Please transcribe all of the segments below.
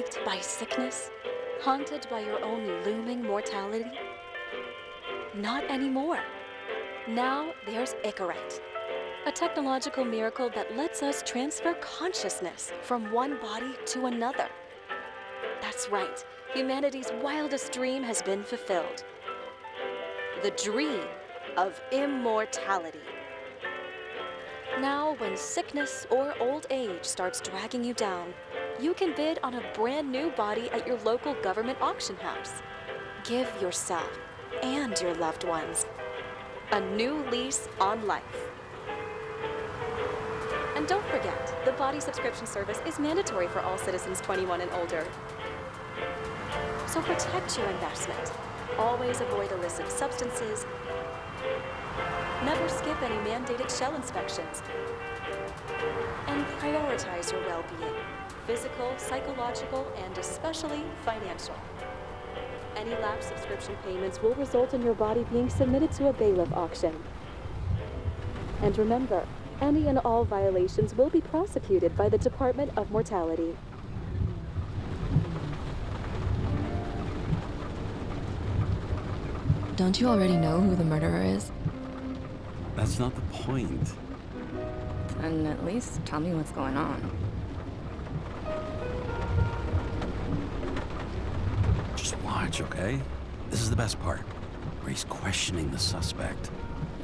plagued by sickness? Haunted by your own looming mortality? Not anymore. Now there's Icaret, a technological miracle that lets us transfer consciousness from one body to another. That's right, humanity's wildest dream has been fulfilled. The dream of immortality. Now, when sickness or old age starts dragging you down, you can bid on a brand new body at your local government auction house. Give yourself and your loved ones a new lease on life. And don't forget, the body subscription service is mandatory for all citizens 21 and older. So protect your investment. Always avoid illicit substances. Never skip any mandated shell inspections. And prioritize your well-being, physical, psychological, and especially financial. Any lapsed subscription payments will result in your body being submitted to a bailiff auction. And remember, any and all violations will be prosecuted by the Department of Mortality. Don't you already know who the murderer is? That's not the point. And at least tell me what's going on. Just watch, okay? This is the best part, where he's questioning the suspect.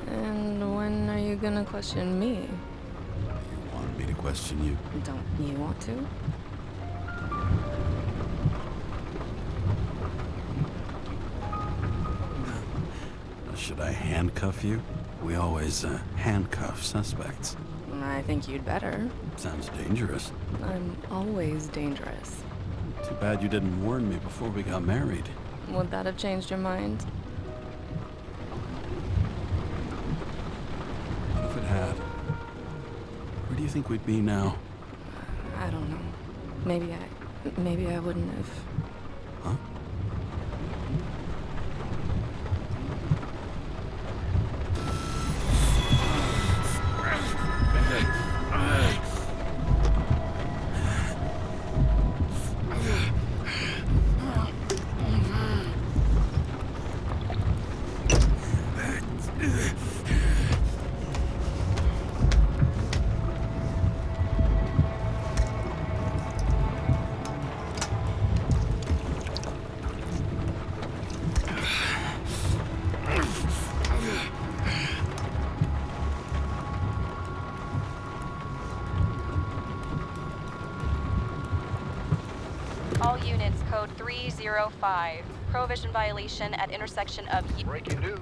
And when are you gonna question me? You wanted me to question you. Don't you want to? Should I handcuff you? We always handcuff suspects. I think you'd better. Sounds dangerous. I'm always dangerous. Too bad you didn't warn me before we got married. Would that have changed your mind? What if it had? Where do you think we'd be now? I don't know. Maybe I wouldn't have. Huh? All units, code 305. Prohibition violation at intersection of... Breaking news.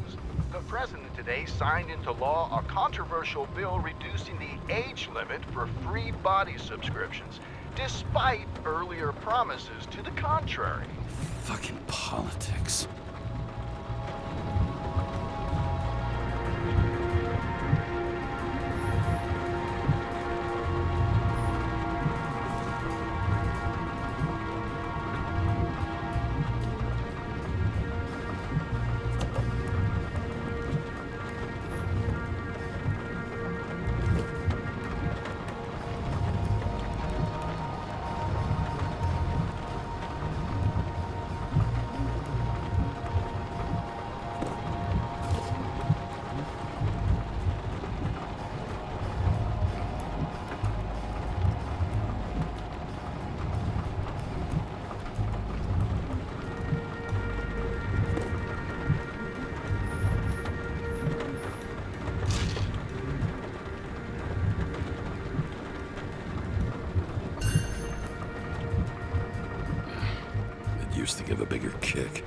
The president today signed into law a controversial bill reducing the age limit for free body subscriptions, despite earlier promises to the contrary. Fucking politics. Used to give a bigger kick.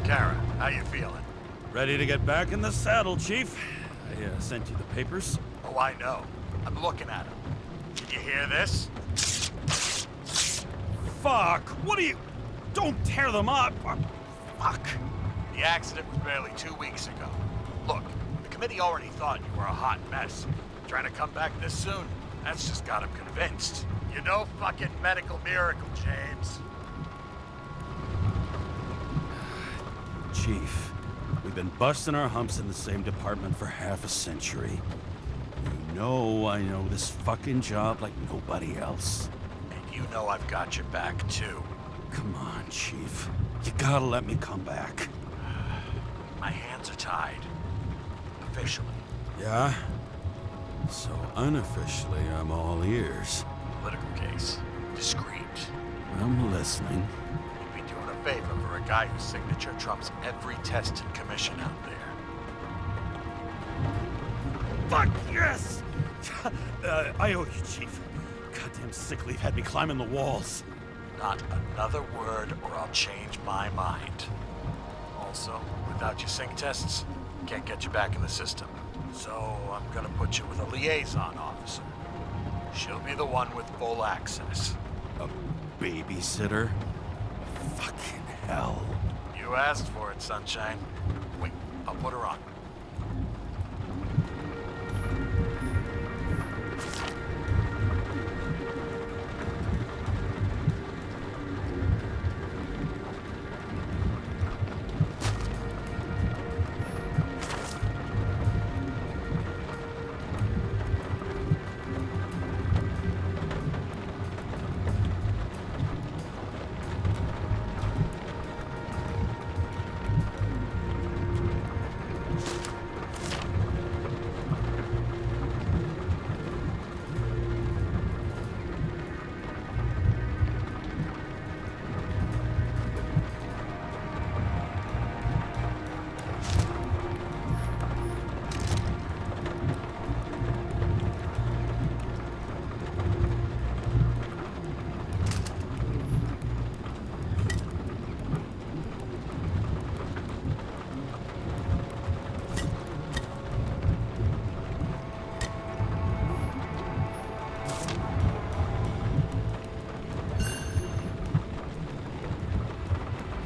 Kara, how you feeling? Ready to get back in the saddle, Chief. I sent you the papers. Oh, I know. I'm looking at them. Did you hear this? fuck? What are you... Don't tear them up! Fuck. The accident was barely 2 weeks ago. Look, the committee already thought you were a hot mess. Trying to come back this soon, that's just got them convinced. You're no fucking medical miracle, James. Chief, we've been busting our humps in the same department for half a century. You know I know this fucking job like nobody else. And you know I've got your back, too. Come on, Chief. You gotta let me come back. My hands are tied. Officially. Yeah? So unofficially, I'm all ears. Political case. Discreet. I'm listening. You'd be doing a favor for a guy whose signature trumps every tested commission out there. Fuck yes! I owe you, Chief. Goddamn sick leave had me climbing the walls. Not another word or I'll change my mind. Also, without your sync tests, can't get you back in the system. So I'm gonna put you with a liaison officer. She'll be the one with full access. A babysitter? Fucking hell. You asked for it, Sunshine. Wait, I'll put her on.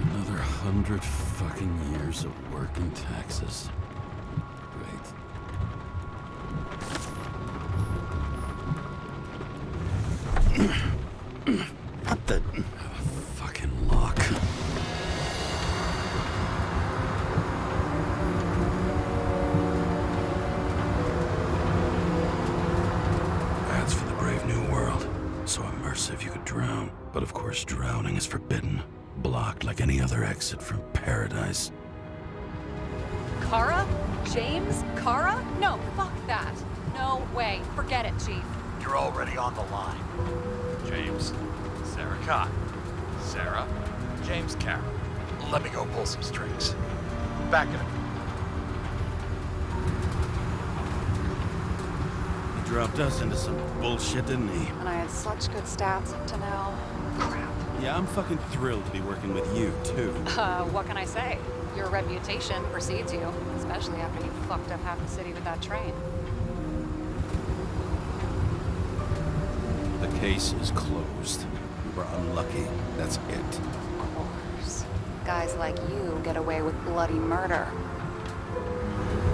Another 100 fucking years of work and taxes. Great. What the... fucking lock. That's for the brave new world. So immersive you could drown. But of course drowning is forbidden. Blocked like any other exit from paradise. Kara? James? Kara? No, fuck that. No way. Forget it, Chief. You're already on the line. James, Sarah Khan. Sarah, James Carroll. Let me go pull some strings. Back it up. He dropped us into some bullshit, didn't he? And I had such good stats up to now. Crap. Yeah, I'm fucking thrilled to be working with you, too. What can I say? Your reputation precedes you, especially after you fucked up half the city with that train. The case is closed. We were unlucky. That's it. Of course. Guys like you get away with bloody murder.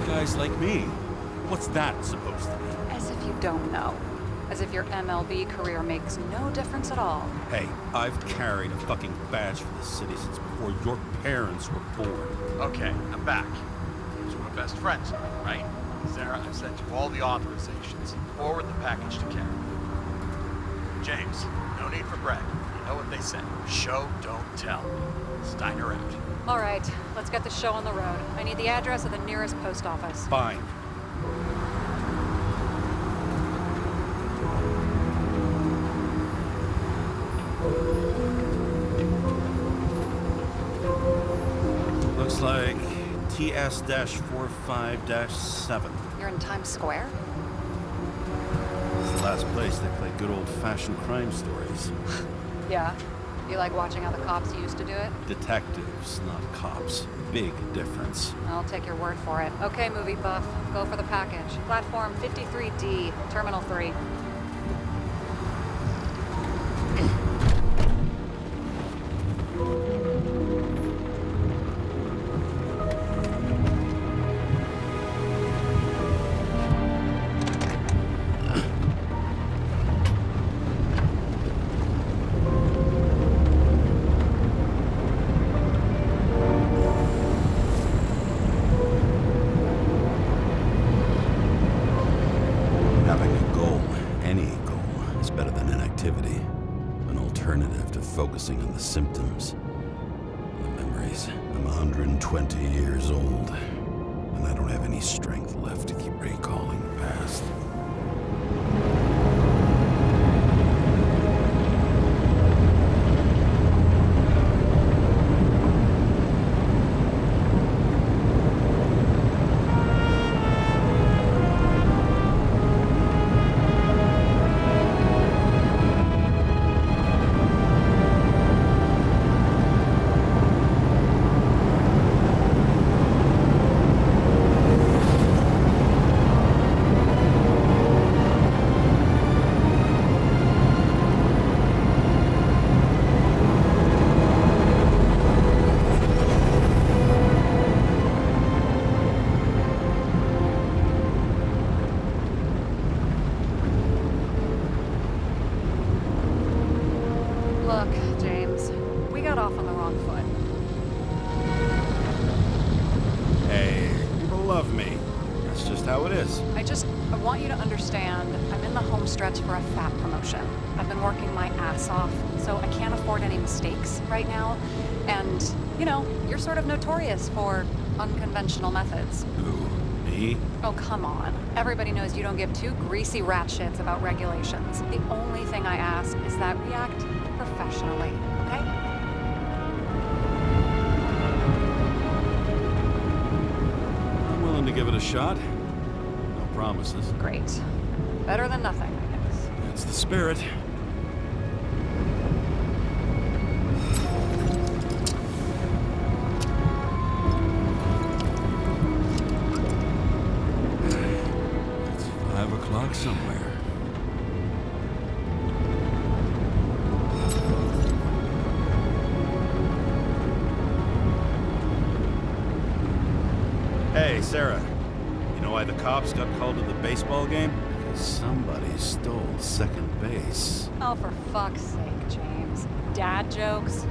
Guys like me. What's that supposed to mean? As if you don't know. As if your MLB career makes no difference at all. Hey, I've carried a fucking badge for this city since before your parents were born. Okay, I'm back. So we're best friends, right? Sarah, I've sent you all the authorizations. Forward the package to Karen. James, no need for Brad. You know what they say. Show, don't tell. Steiner out. All right, let's get the show on the road. I need the address of the nearest post office. Fine. Looks like TS-45-7. You're in Times Square? It's the last place they play good old-fashioned crime stories. Yeah. You like watching how the cops used to do it? Detectives, not cops. Big difference. I'll take your word for it. Okay, movie buff. Go for the package. Platform 53D, Terminal 3. Having a goal, any goal, is better than inactivity. An alternative to focusing on the symptoms. The memories. I'm 120 years old, and I don't have any strength left to keep recalling the past. Look, James, we got off on the wrong foot. Hey, people love me. That's just how it is. I want you to understand, I'm in the home stretch for a fat promotion. I've been working my ass off, so I can't afford any mistakes right now. And, you know, you're sort of notorious for unconventional methods. Who? Me? Oh, come on. Everybody knows you don't give two greasy rat shits about regulations. The only thing I ask is that we act professionally, okay? I'm willing to give it a shot. No promises. Great. Better than nothing, I guess. That's the spirit. It's 5 o'clock somewhere. Hey, Sarah. You know why the cops got called to the baseball game? Because somebody stole second base. Oh, for fuck's sake, James. Dad jokes?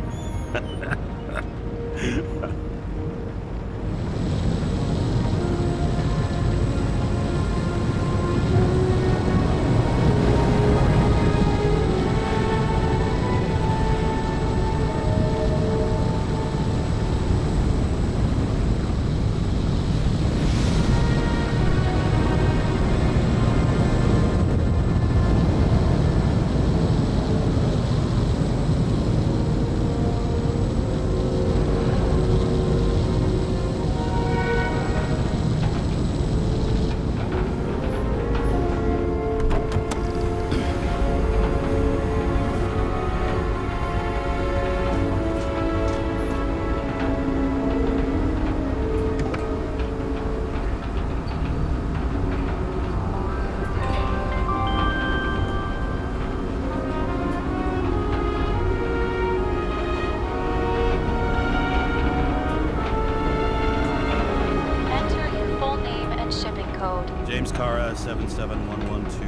James Cara, 77112P.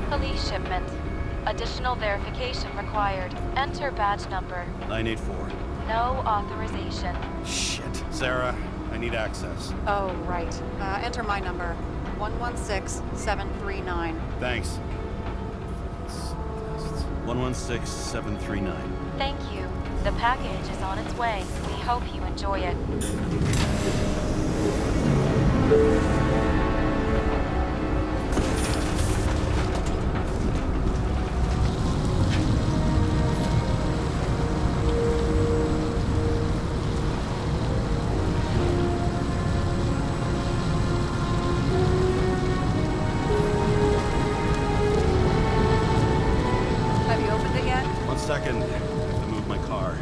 Police shipment. Additional verification required. Enter badge number. 984. No authorization. Shit. Sarah, I need access. Oh, right. Enter my number. 116739. Thanks. 116739. Thank you. The package is on its way. We hope you enjoy it. Have you opened it yet? 1 second. I have to move my car.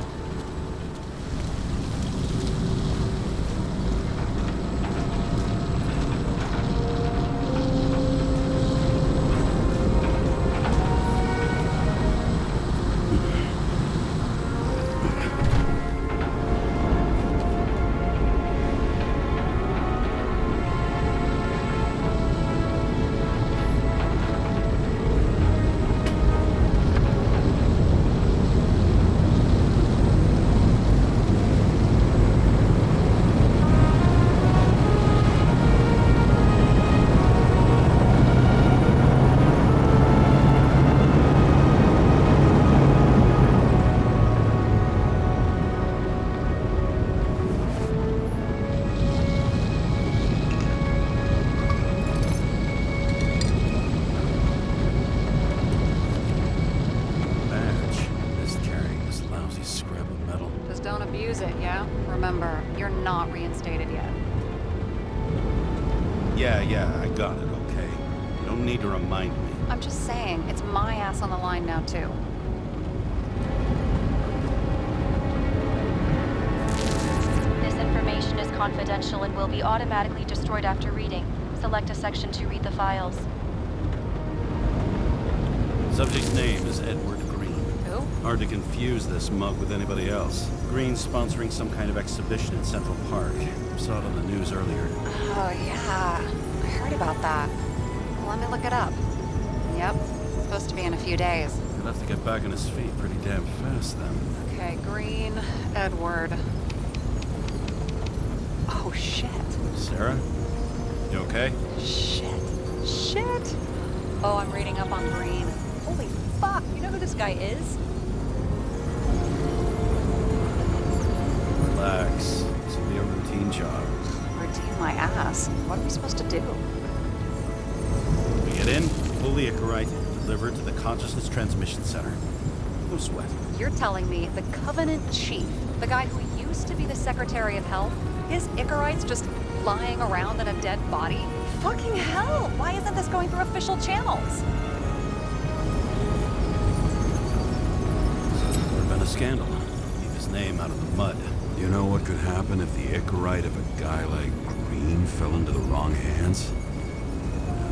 Yeah, I got it, okay. You don't need to remind me. I'm just saying, it's my ass on the line now, too. This information is confidential and will be automatically destroyed after reading. Select a section to read the files. Subject's name is Edward Green. Who? Hard to confuse this mug with anybody else. Green's sponsoring some kind of exhibition in Central Park. Saw it on the news earlier. Oh, yeah. I heard about that. Let me look it up. Yep. It's supposed to be in a few days. He'll have to get back on his feet pretty damn fast then. Okay, Green, Edward. Oh, shit. Sarah? You okay? Shit. Oh, I'm reading up on Green. Holy fuck, you know who this guy is? Relax. This will be a routine job. Routine my ass. What are we supposed to do? We get in, fully Icarite, delivered to the Consciousness Transmission Center. No sweat. You're telling me the Covenant Chief, the guy who used to be the Secretary of Health, his Icarites just lying around in a dead body? Fucking hell! Why isn't this going through official channels? Would have been a scandal. Keep his name out of the mud. You know what could happen if the Icarite of a guy like Green fell into the wrong hands?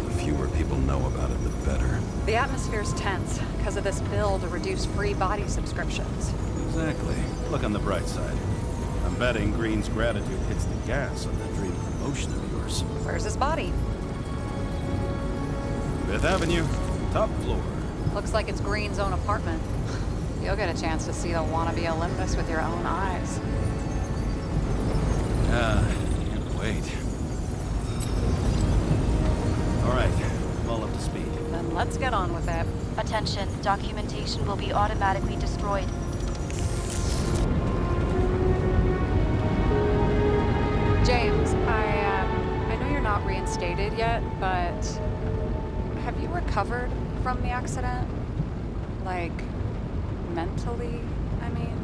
The fewer people know about it, the better. The atmosphere's tense because of this bill to reduce free body subscriptions. Exactly. Look on the bright side. I'm betting Green's gratitude hits the gas on that dream promotion of yours. Where's his body? 5th Avenue, top floor. Looks like it's Green's own apartment. You'll get a chance to see the wannabe Olympus with your own eyes. Can't wait. All right, I'm all up to speed. Then let's get on with it. Attention, documentation will be automatically destroyed. James, I know you're not reinstated yet, but have you recovered from the accident? Like, mentally, I mean?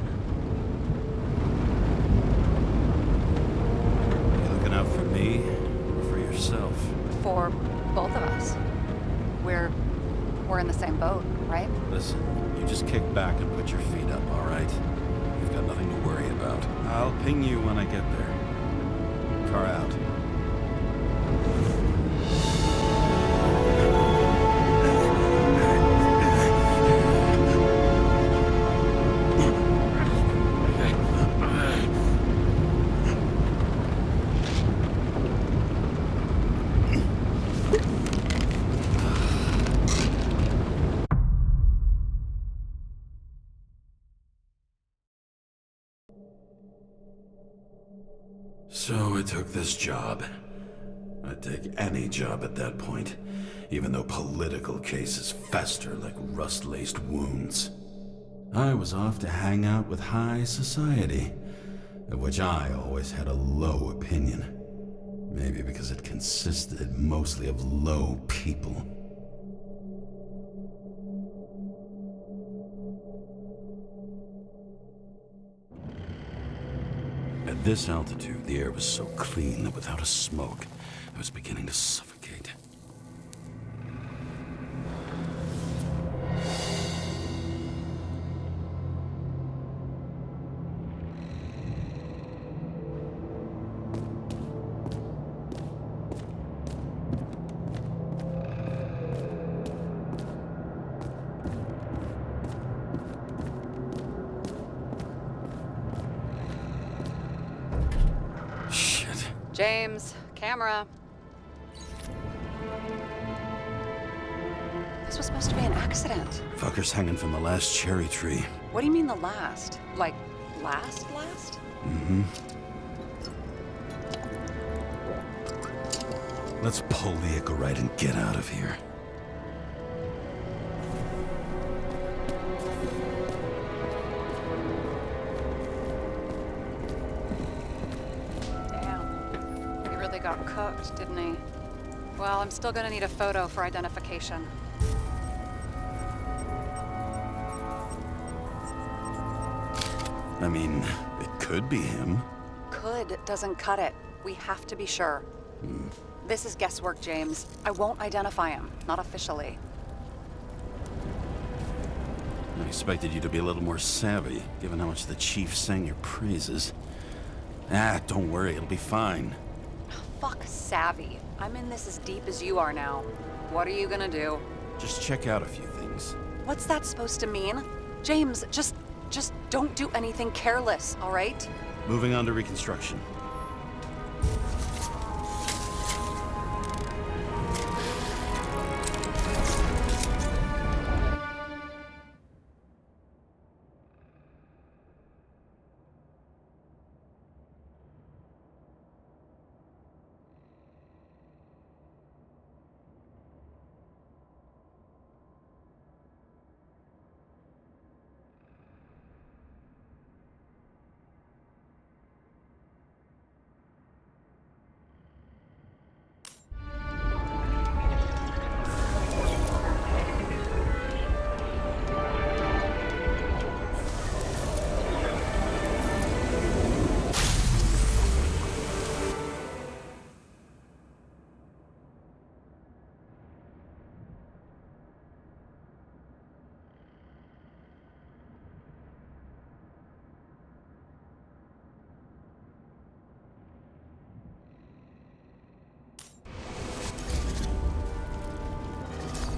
You looking out for me or for yourself? For both of us. We're in the same boat, right? Listen, you just kick back and put your feet up, all right? You've got nothing to worry about. I'll ping you when I get there. Car out. So I took this job. I'd take any job at that point, even though political cases fester like rust-laced wounds. I was off to hang out with high society, of which I always had a low opinion. Maybe because it consisted mostly of low people. At this altitude, the air was so clean that without a smoke, I was beginning to suffocate. James, camera. This was supposed to be an accident. Fucker's hanging from the last cherry tree. What do you mean the last? Like, last? Mm-hmm. Let's pull the Icarite and get out of here. Got cooked, didn't he? Well, I'm still gonna need a photo for identification. I mean, it could be him. Could doesn't cut it. We have to be sure. This is guesswork, James. I won't identify him. Not officially. I expected you to be a little more savvy, given how much the chief sang your praises. Don't worry, it'll be fine. Fuck savvy. I'm in this as deep as you are now. What are you gonna do? Just check out a few things. What's that supposed to mean? James, just don't do anything careless, all right? Moving on to reconstruction.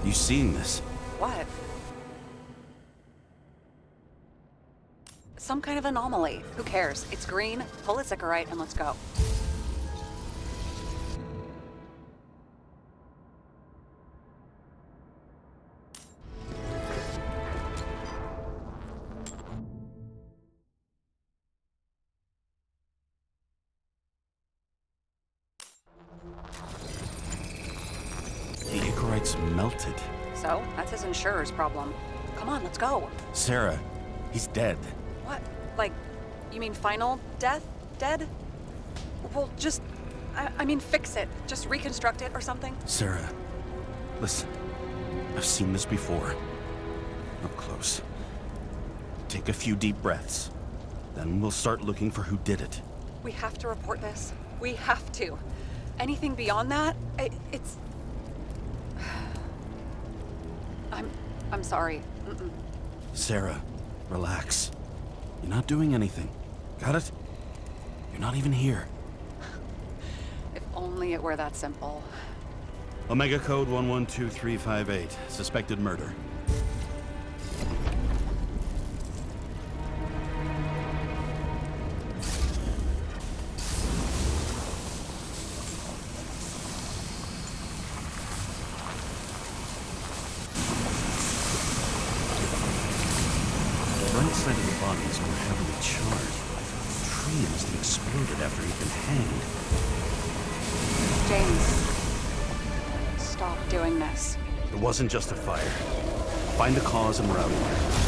You seeing this? What? Some kind of anomaly. Who cares? It's green, pull it Sychorite, and let's go. The Ichorite's melted. So, that's his insurer's problem. Come on, let's go. Sarah, he's dead. What? Like, you mean final death? Dead? Well, just, I mean fix it. Just reconstruct it or something. Sarah, listen. I've seen this before. Up close. Take a few deep breaths. Then we'll start looking for who did it. We have to report this. We have to. Anything beyond that, it's... I'm sorry. Mm-mm. Sarah, relax. You're not doing anything. Got it? You're not even here. If only it were that simple. Omega Code 112358. Suspected murder. The right side of the body is more heavily charred. The tree must have exploded after he'd been hanged. James, stop doing this. It wasn't just a fire. Find the cause and we're out of here.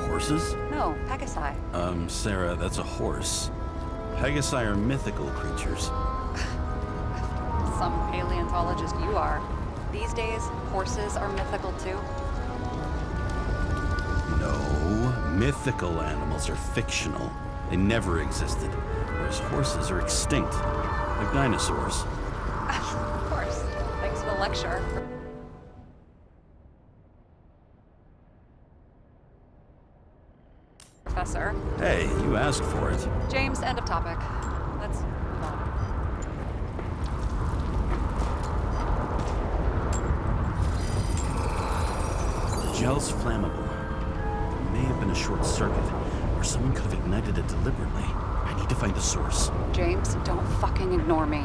Horses? No, Pegasi. Sarah, that's a horse. Pegasi are mythical creatures. some paleontologist you are. These days, horses are mythical too. No, mythical animals are fictional. They never existed, whereas horses are extinct, like dinosaurs. Of course. Thanks for the lecture. Professor. Hey, you asked for it. James, end of topic. Let's move on. The gel's flammable. It may have been a short circuit, or someone could have ignited it deliberately. I need to find the source. James, don't fucking ignore me.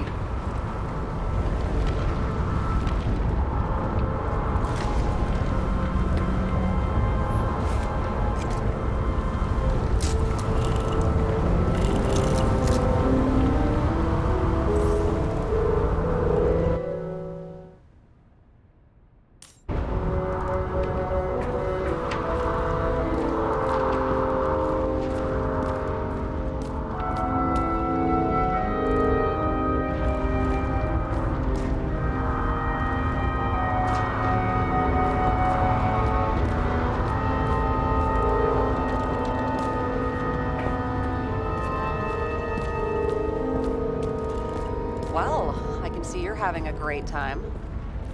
Well, I can see you're having a great time.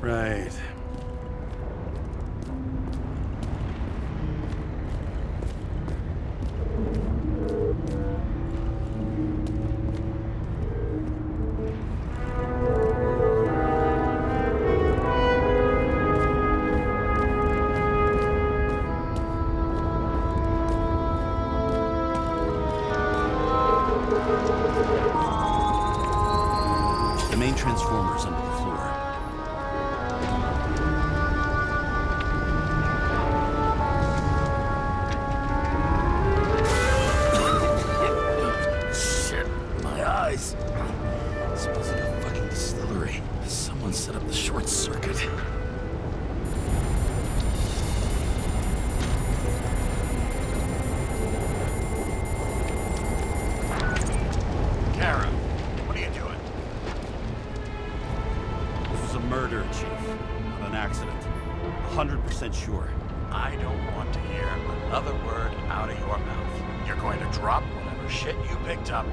Right. The main transformer's under the floor. Shit, my eyes. It smells like a fucking distillery. Someone set up the short circuit. Kara, what are you doing? This was a murder, Chief. Not an accident. 100% sure. I don't want to hear another word out of your mouth. You're going to drop whatever shit you picked up.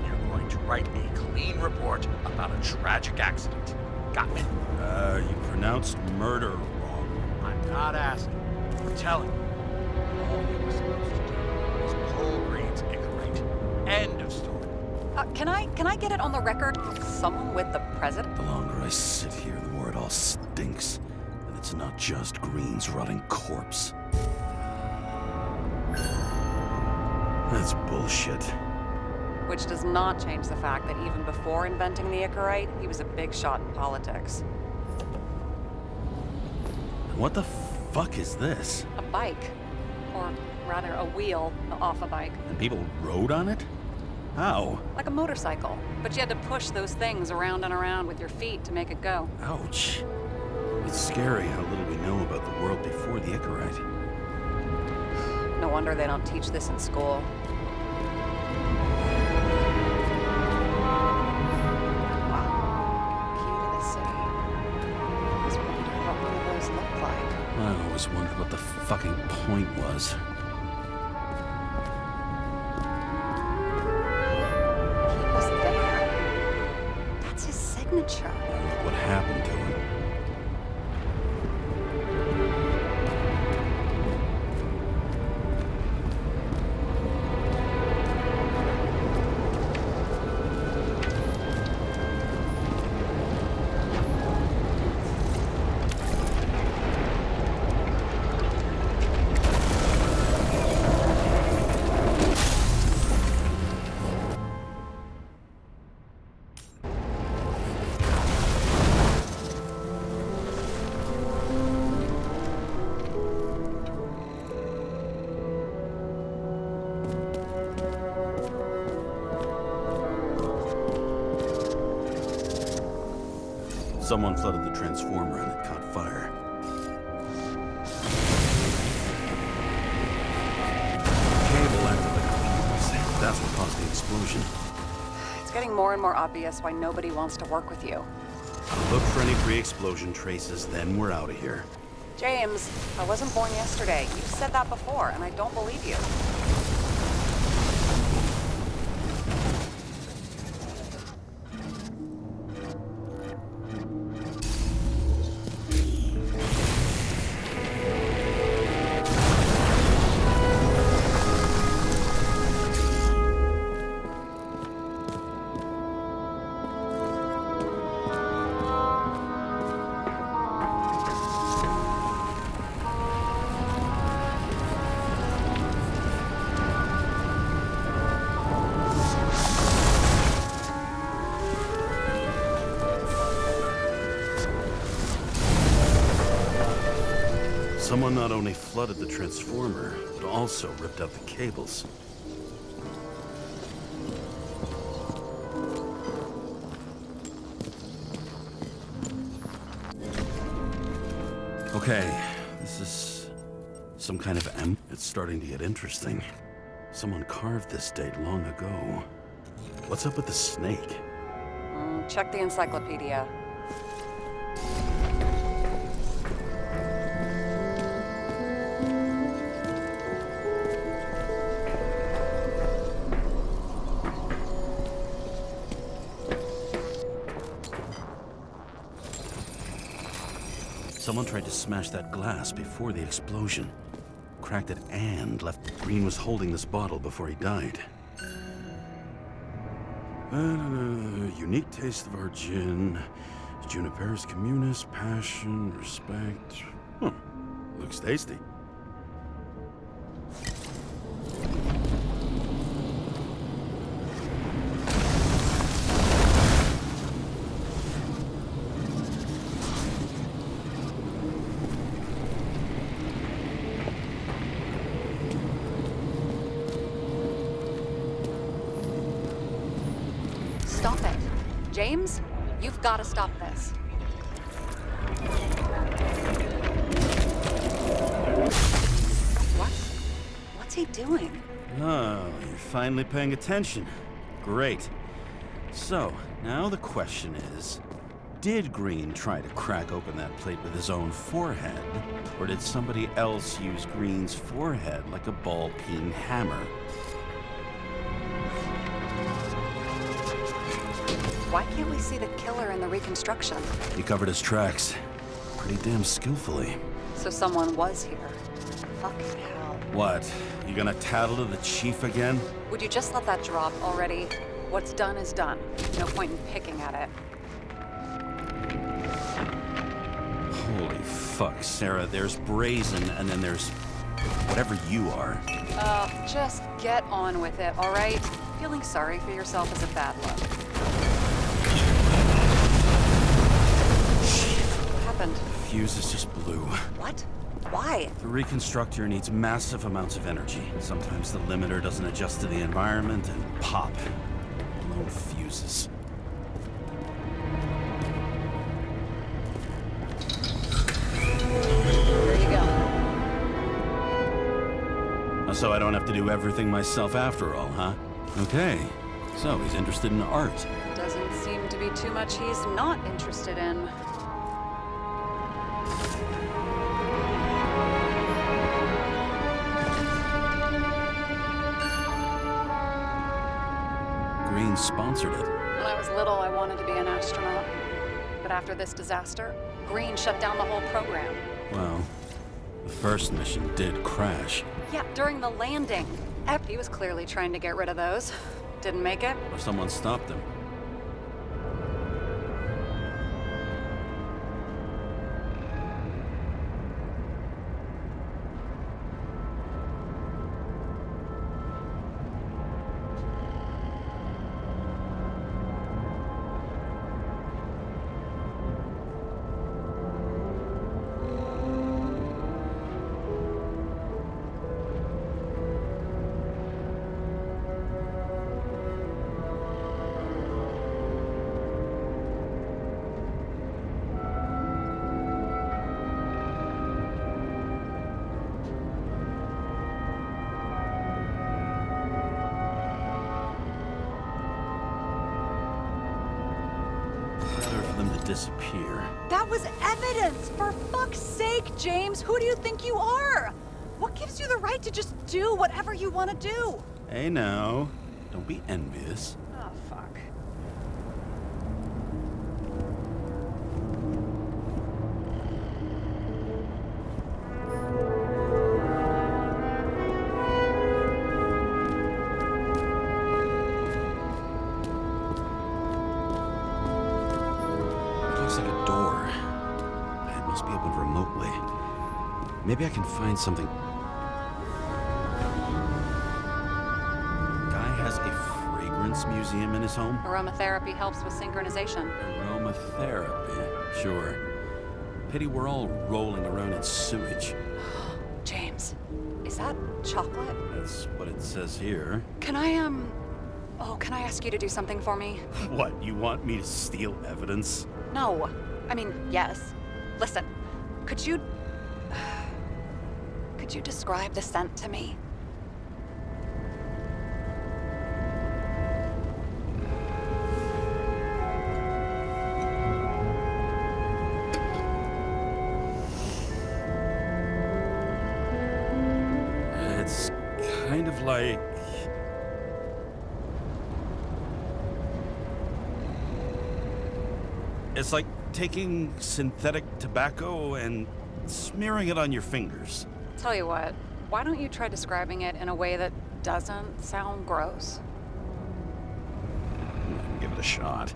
You're going to write a clean report about a tragic accident. Got me? You pronounced murder wrong. I'm not asking. I'm telling you. All you were supposed to do was pull Green's Icarite. End of story. Can I get it on the record? Someone with the president? The longer I sit here, the more it all stinks. And it's not just Green's rotting corpse. That's bullshit. Which does not change the fact that even before inventing the Icarite, he was a big shot in politics. What the fuck is this? A bike. Or rather, a wheel off a bike. And people rode on it? How? Like a motorcycle. But you had to push those things around and around with your feet to make it go. Ouch. It's scary how little we know about the world before the Icarite. No wonder they don't teach this in school. Wow. Key to the city. I was wondering what one of those looked like. I always wondered what the fucking point was. He was there. That's his signature. And look what happened to him. Someone flooded the transformer and it caught fire. Cable acted like a fuse. That's what caused the explosion. It's getting more and more obvious why nobody wants to work with you. Look for any pre-explosion traces, then we're out of here. James, I wasn't born yesterday. You've said that before, and I don't believe you. Someone not only flooded the transformer, but also ripped out the cables. Okay, this is some kind of It's starting to get interesting. Someone carved this date long ago. What's up with the snake? Check the encyclopedia. Someone tried to smash that glass before the explosion. Cracked it and left. Green was holding this bottle before he died. Unique taste of our gin. Juniperus communis, passion, respect. Looks tasty. Stop it. James, you've got to stop this. What? What's he doing? Oh, you're finally paying attention. Great. So, now the question is, did Green try to crack open that plate with his own forehead? Or did somebody else use Green's forehead like a ball-peen hammer? Why can't we see the killer in the reconstruction? He covered his tracks. Pretty damn skillfully. So someone was here. Fucking hell. What? You gonna tattle to the chief again? Would you just let that drop already? What's done is done. No point in picking at it. Holy fuck, Sarah. There's Brazen, and then there's whatever you are. Just get on with it, all right? Feeling sorry for yourself is a bad look. What happened? Fuses just blew. What? Why? The reconstructor needs massive amounts of energy. Sometimes the limiter doesn't adjust to the environment, and pop. Blown fuses. There you go. So I don't have to do everything myself after all, huh? Okay. So he's interested in art. Doesn't seem to be too much he's not interested in. Green sponsored it. When I was little, I wanted to be an astronaut. But after this disaster, Green shut down the whole program. Well, the first mission did crash. Yeah, during the landing. He was clearly trying to get rid of those. Didn't make it. Or someone stopped him. better for them to disappear. That was evidence! For fuck's sake, James! Who do you think you are? What gives you the right to just do whatever you want to do? Hey now, don't be envious. Oh, fuck. It looks like a door. It must be opened remotely. Maybe I can find something. Guy has a fragrance museum in his home? Aromatherapy helps with synchronization. Aromatherapy, sure. Pity we're all rolling around in sewage. James, is that chocolate? That's what it says here. Can I, can I ask you to do something for me? What, you want me to steal evidence? No. I mean, yes. Listen, could you describe the scent to me? It's kind of like... It's like taking synthetic tobacco and smearing it on your fingers. Tell you what, why don't you try describing it in a way that doesn't sound gross? Give it a shot.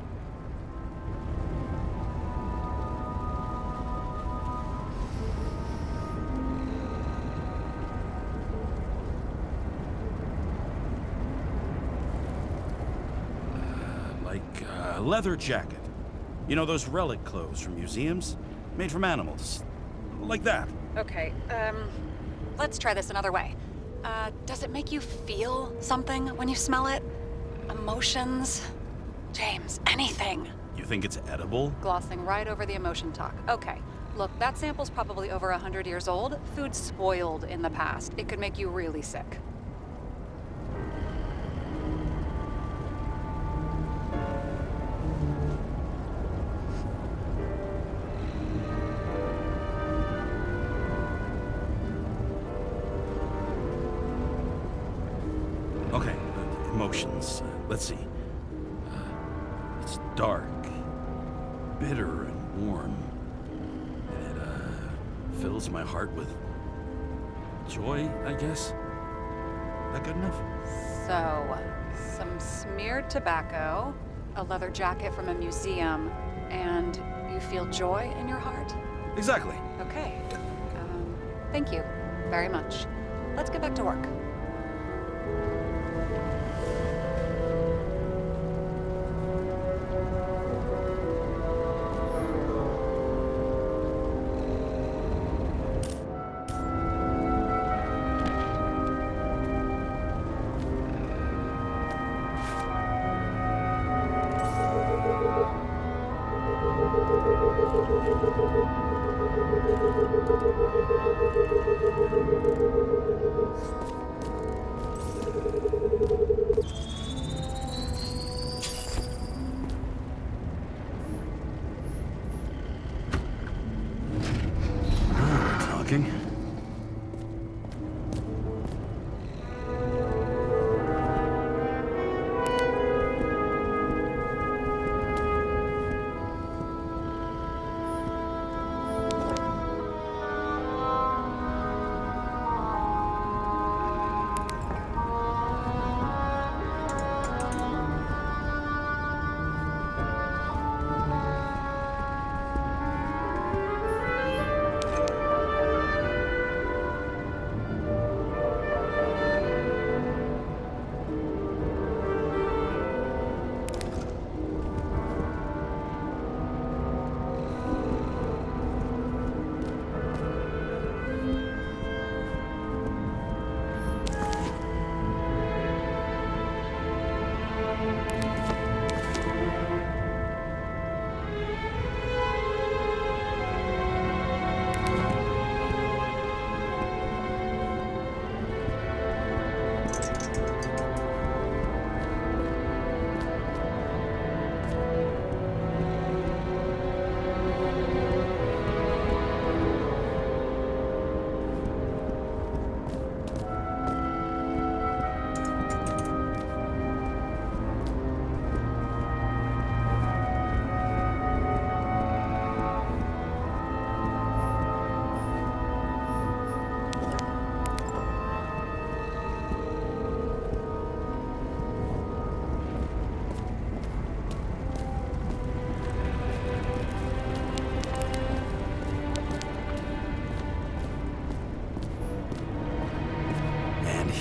Like a leather jacket. You know those relic clothes from museums? Made from animals. Like that. Okay, let's try this another way. Does it make you feel something when you smell it? Emotions? James, anything. You think it's edible? Glossing right over the emotion talk. Okay, look, that sample's probably over 100 years old. Food spoiled in the past. It could make you really sick. Okay, emotions. Let's see. It's dark, bitter, and warm. And it fills my heart with joy, I guess. That good enough? So, some smeared tobacco, a leather jacket from a museum, and you feel joy in your heart? Exactly. Okay. Thank you very much. Let's get back to work.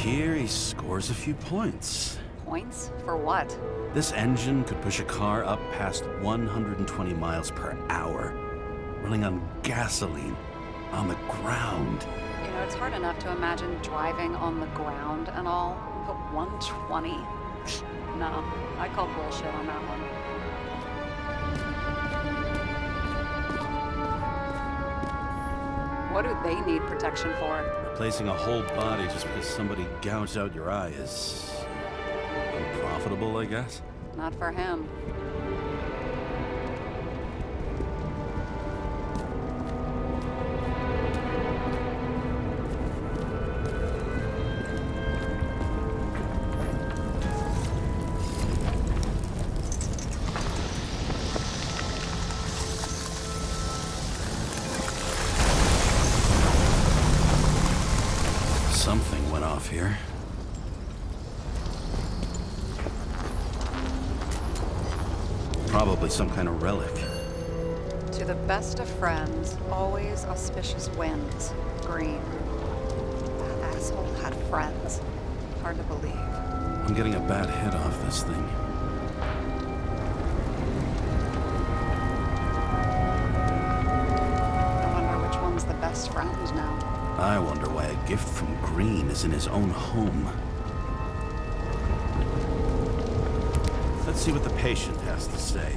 here, he scores a few points. Points? For what? This engine could push a car up past 120 miles per hour, running on gasoline, on the ground. You know, it's hard enough to imagine driving on the ground and all, but 120? No, I call bullshit on that one. What do they need protection for? Replacing a whole body just because somebody gouged out your eye is unprofitable, I guess. Not for him. Something went off here. Probably some kind of relic. To the best of friends, always auspicious winds. Green. That asshole had friends. Hard to believe. I'm getting a bad hit off this thing. I wonder which one's the best friend now. I wonder why a gift from Green is in his own home. Let's see what the patient has to say.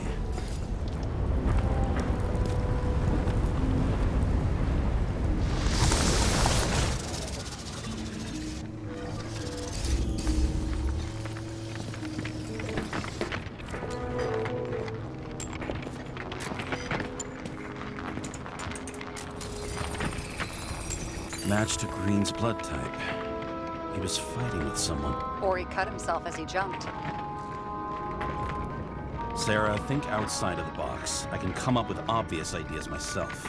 Match to Green's blood type. He was fighting with someone. Or he cut himself as he jumped. Sarah, think outside of the box. I can come up with obvious ideas myself.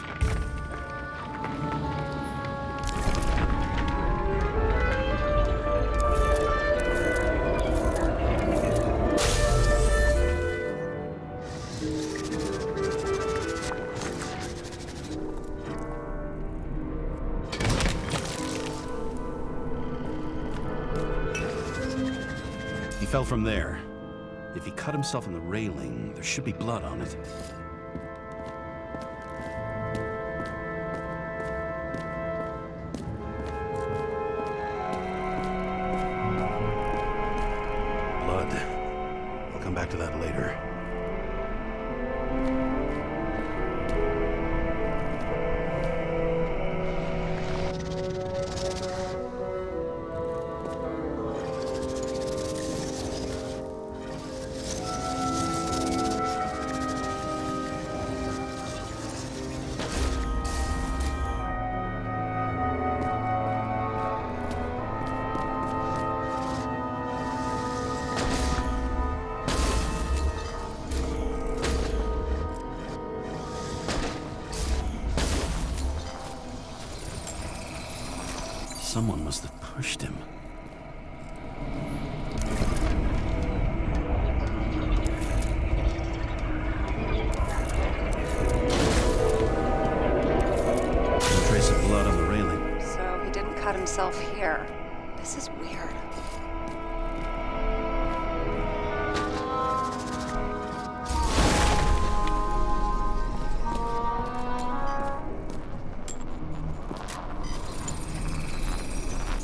He fell from there. If he cut himself on the railing, there should be blood on it. Blood. I'll come back to that later. Someone must have pushed him. No trace of blood on the railing. So he didn't cut himself here. This is weird.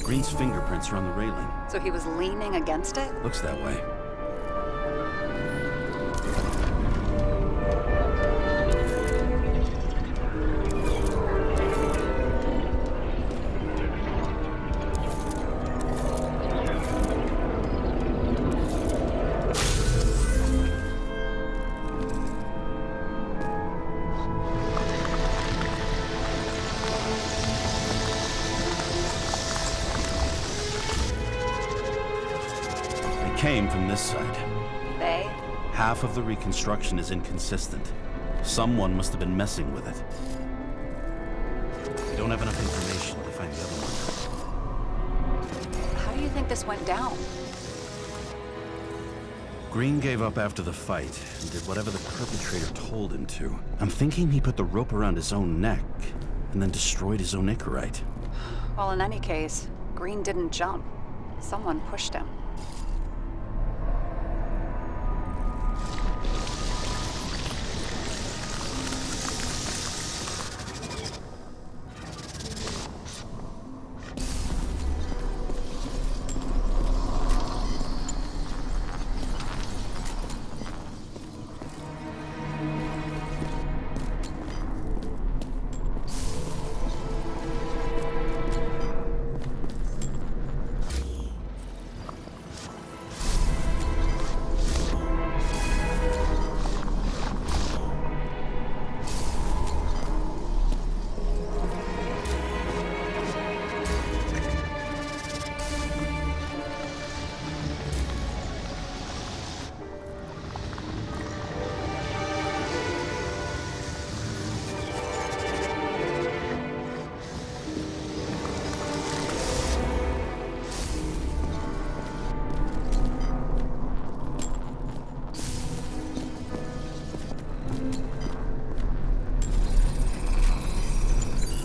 Green's fingerprints are on the railing. So he was leaning against it? Looks that way. Came from this side. They? Half of the reconstruction is inconsistent. Someone must have been messing with it. We don't have enough information to find the other one. How do you think this went down? Green gave up after the fight and did whatever the perpetrator told him to. I'm thinking he put the rope around his own neck and then destroyed his own Icarite. Well, in any case, Green didn't jump. Someone pushed him.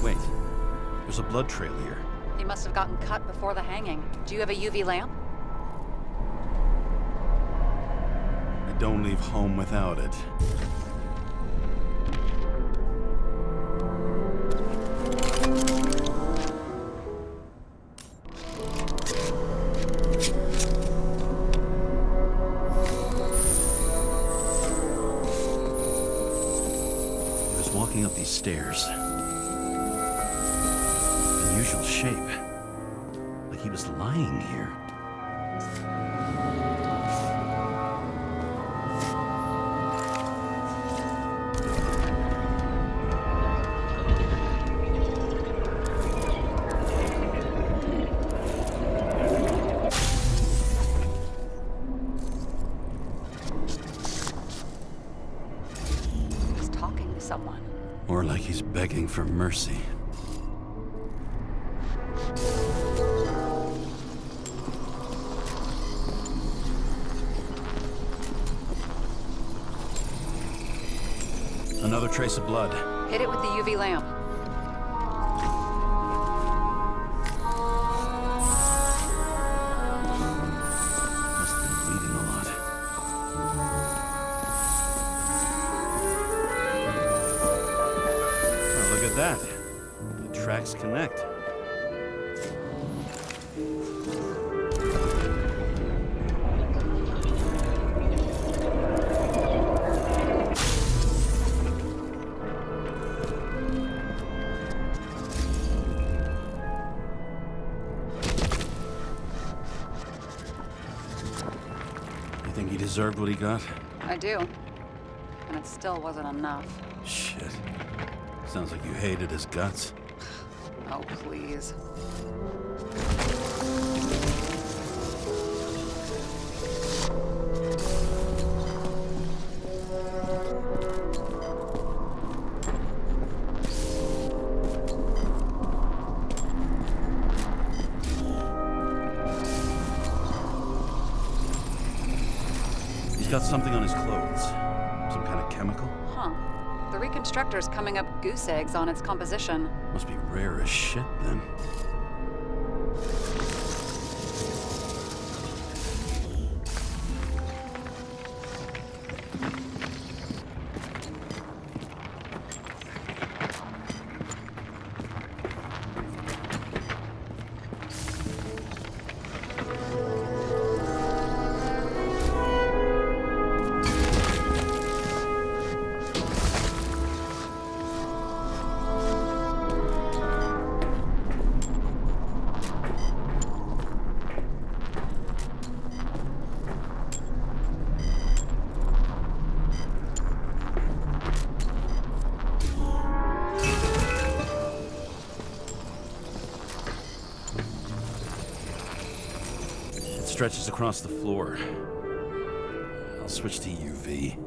Wait, there's a blood trail here. He must have gotten cut before the hanging. Do you have a UV lamp? I don't leave home without it. He was walking up these stairs. Unusual shape. Like he was lying here. He's talking to someone. Or like he's begging for mercy. Another trace of blood. Hit it with the UV lamp. Must have been bleeding a lot. Oh, look at that. The tracks connect. Think he deserved what he got? I do. And it still wasn't enough. Shit. Sounds like you hated his guts. Oh, please. He's got something on his clothes. Some kind of chemical? Huh. The reconstructor's coming up goose eggs on its composition. Must be rare as shit, then. Stretches across the floor. I'll switch to UV.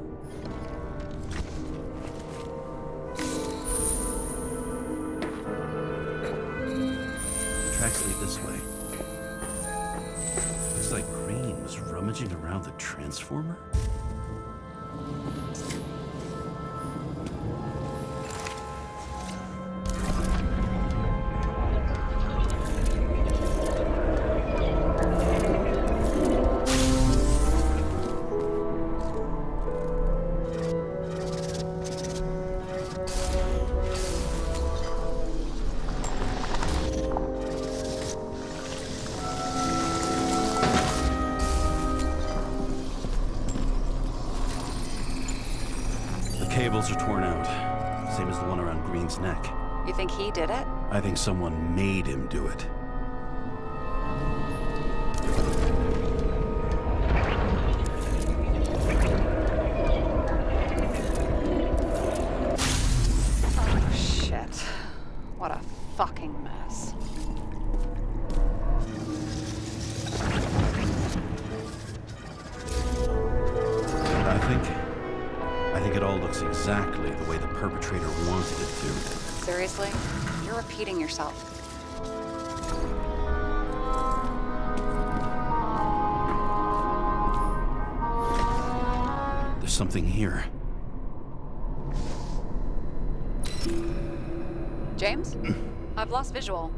Tracks lead this way. Looks like Green was rummaging around the transformer. Cables are torn out. Same as the one around Green's neck. You think he did it? I think someone made him do it. Oh, shit. What a fucking mess. I think it all looks exactly the way the perpetrator wanted it to. Seriously? You're repeating yourself. There's something here. James? I've lost visual.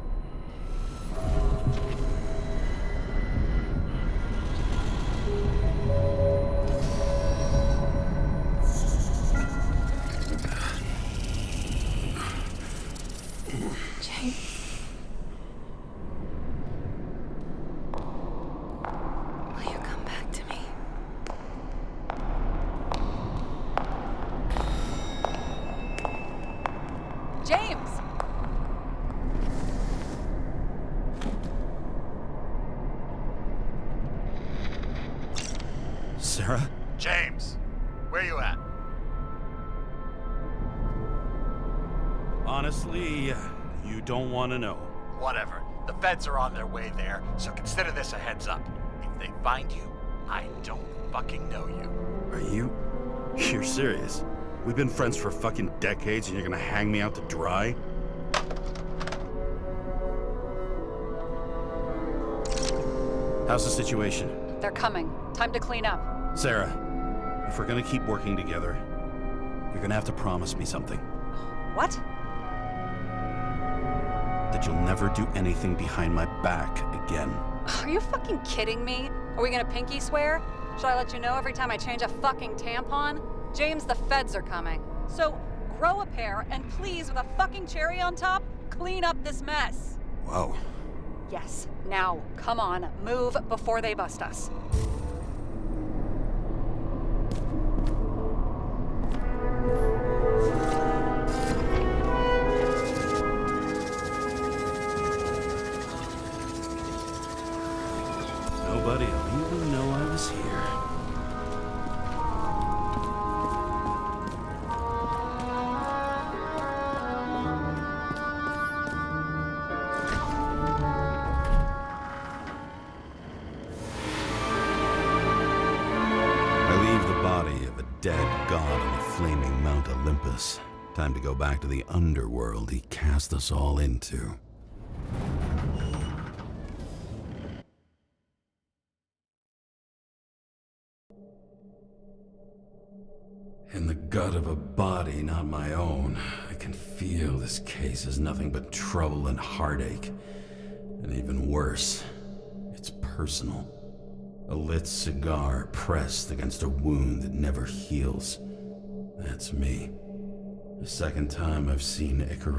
Will you come back to me? James! Sarah? James, where you at? Honestly, you don't want to know. Whatever. The feds are on their way there, so consider this a heads up. If they find you, I don't fucking know you. Are you? You're serious? We've been friends for fucking decades and you're gonna hang me out to dry? How's the situation? They're coming. Time to clean up. Sarah, if we're gonna keep working together, you're gonna have to promise me something. What? That you'll never do anything behind my back again. Are you fucking kidding me? Are we gonna pinky swear? Should I let you know every time I change a fucking tampon? James, the feds are coming. So grow a pair and please, with a fucking cherry on top, clean up this mess. Wow. Yes. Now, come on, move before they bust us. Nobody will even know I was here. Dead god on the flaming Mount Olympus. Time to go back to the underworld he cast us all into. In the gut of a body not my own, I can feel this case is nothing but trouble and heartache. And even worse, it's personal. A lit cigar pressed against a wound that never heals. That's me. The second time I've seen Icarus.